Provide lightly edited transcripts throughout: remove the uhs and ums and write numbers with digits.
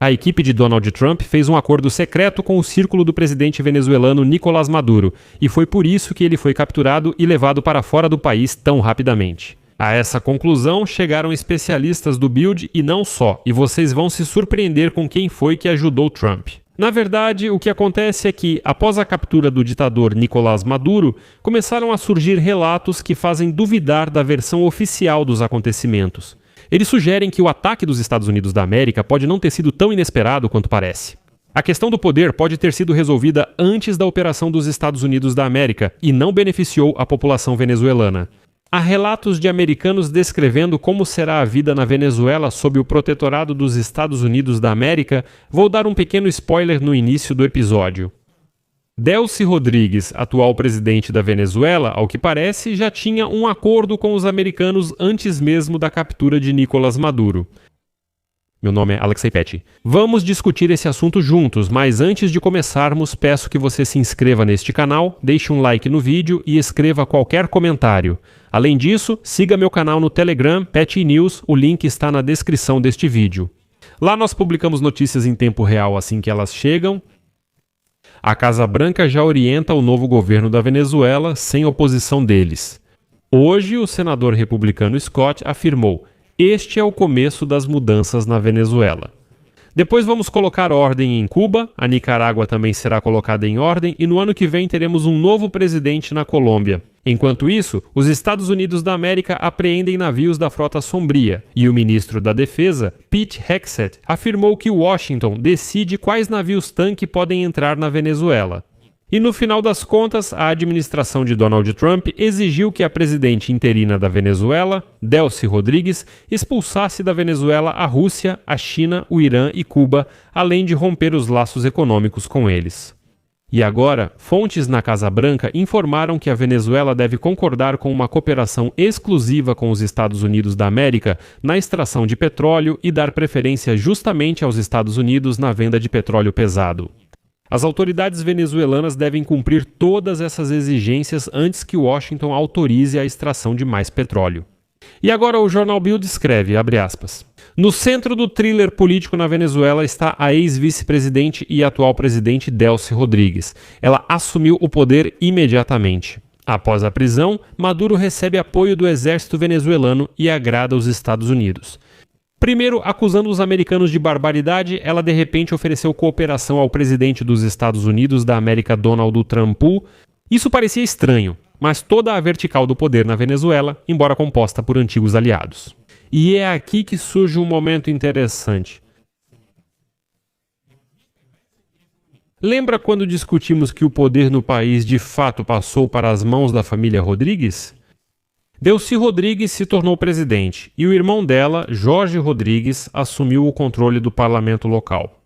A equipe de Donald Trump fez um acordo secreto com o círculo do presidente venezuelano Nicolás Maduro, e foi por isso que ele foi capturado e levado para fora do país tão rapidamente. A essa conclusão chegaram especialistas do Bild e não só, e vocês vão se surpreender com quem foi que ajudou Trump. Na verdade, o que acontece é que, após a captura do ditador Nicolás Maduro, começaram a surgir relatos que fazem duvidar da versão oficial dos acontecimentos. Eles sugerem que o ataque dos Estados Unidos da América pode não ter sido tão inesperado quanto parece. A questão do poder pode ter sido resolvida antes da operação dos Estados Unidos da América e não beneficiou a população venezuelana. Há relatos de americanos descrevendo como será a vida na Venezuela sob o protetorado dos Estados Unidos da América. Vou dar um pequeno spoiler no início do episódio. Delcy Rodríguez, atual presidente da Venezuela, ao que parece, já tinha um acordo com os americanos antes mesmo da captura de Nicolás Maduro. Meu nome é Alexei Petty. Vamos discutir esse assunto juntos, mas antes de começarmos, peço que você se inscreva neste canal, deixe um like no vídeo e escreva qualquer comentário. Além disso, siga meu canal no Telegram, Petty News, o link está na descrição deste vídeo. Lá nós publicamos notícias em tempo real assim que elas chegam. A Casa Branca já orienta o novo governo da Venezuela sem oposição deles. Hoje, o senador republicano Scott afirmou: "Este é o começo das mudanças na Venezuela." Depois vamos colocar ordem em Cuba, a Nicarágua também será colocada em ordem e no ano que vem teremos um novo presidente na Colômbia. Enquanto isso, os Estados Unidos da América apreendem navios da Frota Sombria e o ministro da Defesa, Pete Hegseth, afirmou que Washington decide quais navios-tanque podem entrar na Venezuela. E no final das contas, a administração de Donald Trump exigiu que a presidente interina da Venezuela, Delcy Rodríguez, expulsasse da Venezuela a Rússia, a China, o Irã e Cuba, além de romper os laços econômicos com eles. E agora, fontes na Casa Branca informaram que a Venezuela deve concordar com uma cooperação exclusiva com os Estados Unidos da América na extração de petróleo e dar preferência justamente aos Estados Unidos na venda de petróleo pesado. As autoridades venezuelanas devem cumprir todas essas exigências antes que Washington autorize a extração de mais petróleo. E agora o jornal Bild escreve, abre aspas, "No centro do thriller político na Venezuela está a ex-vice-presidente e atual presidente Delcy Rodríguez. Ela assumiu o poder imediatamente. Após a prisão, Maduro recebe apoio do exército venezuelano e agrada os Estados Unidos. Primeiro, acusando os americanos de barbaridade, ela de repente ofereceu cooperação ao presidente dos Estados Unidos da América, Donald Trump. Isso parecia estranho, mas toda a vertical do poder na Venezuela, embora composta por antigos aliados. E é aqui que surge um momento interessante. Lembra quando discutimos que o poder no país de fato passou para as mãos da família Rodríguez? Delcy Rodríguez se tornou presidente e o irmão dela, Jorge Rodríguez, assumiu o controle do parlamento local.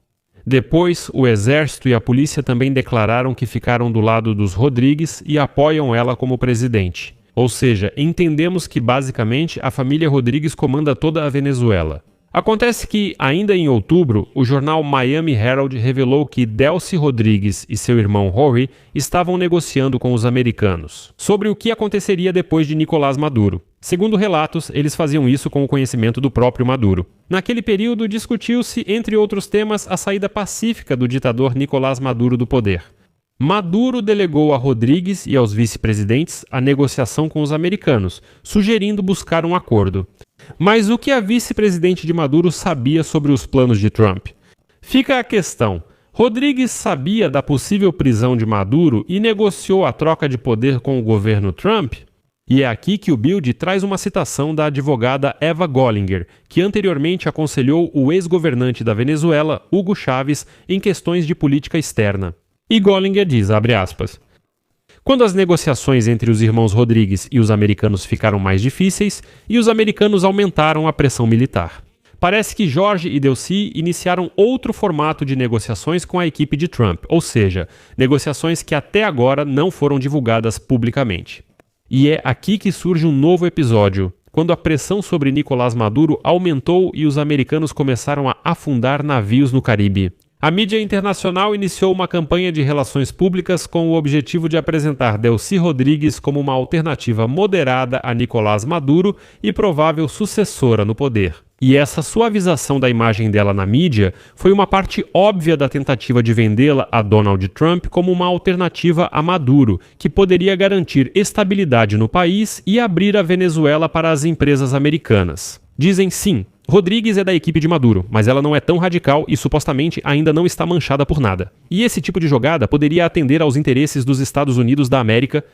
Depois, o exército e a polícia também declararam que ficaram do lado dos Rodríguez e apoiam ela como presidente. Ou seja, entendemos que basicamente a família Rodríguez comanda toda a Venezuela. Acontece que, ainda em outubro, o jornal Miami Herald revelou que Delcy Rodríguez e seu irmão Jorge estavam negociando com os americanos sobre o que aconteceria depois de Nicolás Maduro. Segundo relatos, eles faziam isso com o conhecimento do próprio Maduro. Naquele período, discutiu-se, entre outros temas, a saída pacífica do ditador Nicolás Maduro do poder. Maduro delegou a Rodríguez e aos vice-presidentes a negociação com os americanos, sugerindo buscar um acordo. Mas o que a vice-presidente de Maduro sabia sobre os planos de Trump? Fica a questão. Rodríguez sabia da possível prisão de Maduro e negociou a troca de poder com o governo Trump? E é aqui que o Bild traz uma citação da advogada Eva Gollinger, que anteriormente aconselhou o ex-governante da Venezuela, Hugo Chávez, em questões de política externa. E Gollinger diz, abre aspas, "Quando as negociações entre os irmãos Rodríguez e os americanos ficaram mais difíceis, e os americanos aumentaram a pressão militar. Parece que Jorge e Delcy iniciaram outro formato de negociações com a equipe de Trump, ou seja, negociações que até agora não foram divulgadas publicamente. E é aqui que surge um novo episódio, quando a pressão sobre Nicolás Maduro aumentou e os americanos começaram a afundar navios no Caribe. A mídia internacional iniciou uma campanha de relações públicas com o objetivo de apresentar Delcy Rodrigues como uma alternativa moderada a Nicolás Maduro e provável sucessora no poder. E essa suavização da imagem dela na mídia foi uma parte óbvia da tentativa de vendê-la a Donald Trump como uma alternativa a Maduro, que poderia garantir estabilidade no país e abrir a Venezuela para as empresas americanas. Dizem sim, Rodrigues é da equipe de Maduro, mas ela não é tão radical e supostamente ainda não está manchada por nada. E esse tipo de jogada poderia atender aos interesses dos Estados Unidos da América.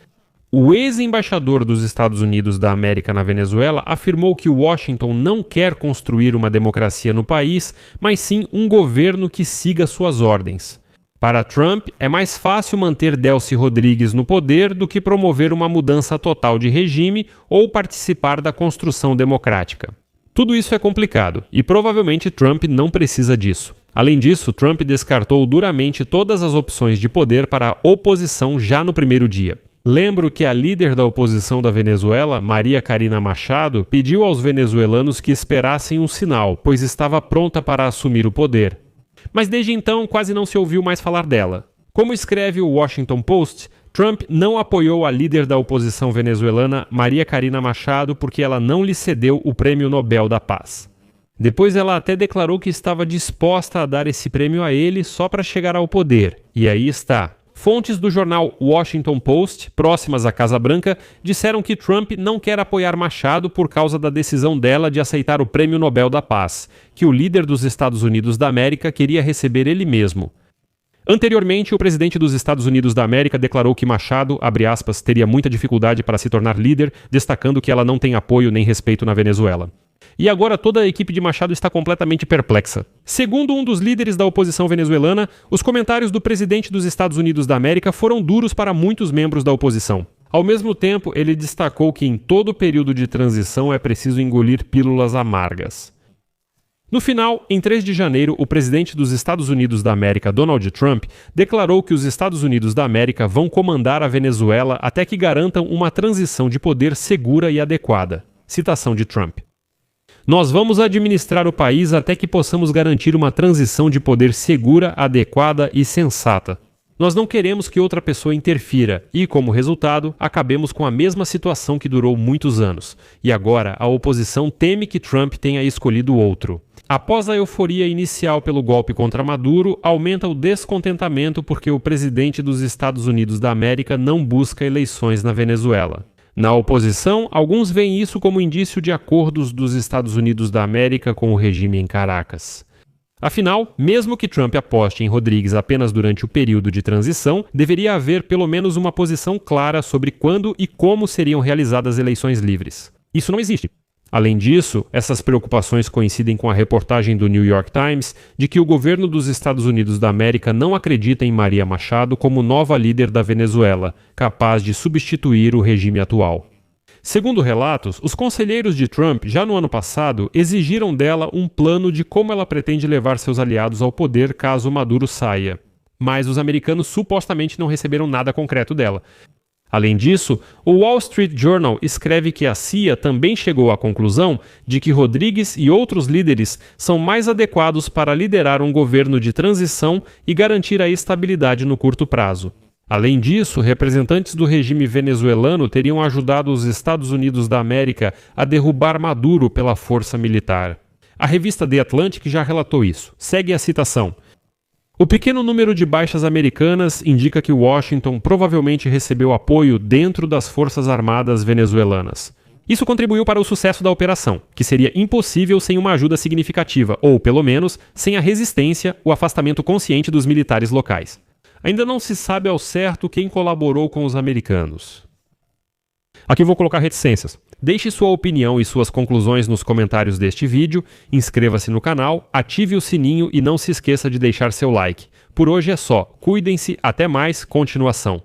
O ex-embaixador dos Estados Unidos da América na Venezuela afirmou que Washington não quer construir uma democracia no país, mas sim um governo que siga suas ordens. Para Trump, é mais fácil manter Delcy Rodrigues no poder do que promover uma mudança total de regime ou participar da construção democrática. Tudo isso é complicado, e provavelmente Trump não precisa disso. Além disso, Trump descartou duramente todas as opções de poder para a oposição já no primeiro dia. Lembro que a líder da oposição da Venezuela, Maria Corina Machado, pediu aos venezuelanos que esperassem um sinal, pois estava pronta para assumir o poder. Mas desde então quase não se ouviu mais falar dela. Como escreve o Washington Post, Trump não apoiou a líder da oposição venezuelana, Maria Corina Machado, porque ela não lhe cedeu o Prêmio Nobel da Paz. Depois ela até declarou que estava disposta a dar esse prêmio a ele só para chegar ao poder. E aí está. Fontes do jornal Washington Post, próximas à Casa Branca, disseram que Trump não quer apoiar Machado por causa da decisão dela de aceitar o Prêmio Nobel da Paz, que o líder dos Estados Unidos da América queria receber ele mesmo. Anteriormente, o presidente dos Estados Unidos da América declarou que Machado, abre aspas, teria muita dificuldade para se tornar líder, destacando que ela não tem apoio nem respeito na Venezuela. E agora toda a equipe de Machado está completamente perplexa. Segundo um dos líderes da oposição venezuelana, os comentários do presidente dos Estados Unidos da América foram duros para muitos membros da oposição. Ao mesmo tempo, ele destacou que em todo período de transição é preciso engolir pílulas amargas. No final, em 3 de janeiro, o presidente dos Estados Unidos da América, Donald Trump, declarou que os Estados Unidos da América vão comandar a Venezuela até que garantam uma transição de poder segura e adequada. Citação de Trump. Nós vamos administrar o país até que possamos garantir uma transição de poder segura, adequada e sensata. Nós não queremos que outra pessoa interfira e, como resultado, acabemos com a mesma situação que durou muitos anos. E agora a oposição teme que Trump tenha escolhido outro. Após a euforia inicial pelo golpe contra Maduro, aumenta o descontentamento porque o presidente dos Estados Unidos da América não busca eleições na Venezuela. Na oposição, alguns veem isso como indício de acordos dos Estados Unidos da América com o regime em Caracas. Afinal, mesmo que Trump aposte em Rodrigues apenas durante o período de transição, deveria haver pelo menos uma posição clara sobre quando e como seriam realizadas eleições livres. Isso não existe. Além disso, essas preocupações coincidem com a reportagem do New York Times de que o governo dos Estados Unidos da América não acredita em Maria Machado como nova líder da Venezuela, capaz de substituir o regime atual. Segundo relatos, os conselheiros de Trump, já no ano passado, exigiram dela um plano de como ela pretende levar seus aliados ao poder caso Maduro saia. Mas os americanos supostamente não receberam nada concreto dela. Além disso, o Wall Street Journal escreve que a CIA também chegou à conclusão de que Rodrigues e outros líderes são mais adequados para liderar um governo de transição e garantir a estabilidade no curto prazo. Além disso, representantes do regime venezuelano teriam ajudado os Estados Unidos da América a derrubar Maduro pela força militar. A revista The Atlantic já relatou isso. Segue a citação. O pequeno número de baixas americanas indica que Washington provavelmente recebeu apoio dentro das Forças Armadas venezuelanas. Isso contribuiu para o sucesso da operação, que seria impossível sem uma ajuda significativa, ou, pelo menos, sem a resistência, o afastamento consciente dos militares locais. Ainda não se sabe ao certo quem colaborou com os americanos. Aqui vou colocar reticências. Deixe sua opinião e suas conclusões nos comentários deste vídeo, inscreva-se no canal, ative o sininho e não se esqueça de deixar seu like. Por hoje é só. Cuidem-se, até mais, continuação.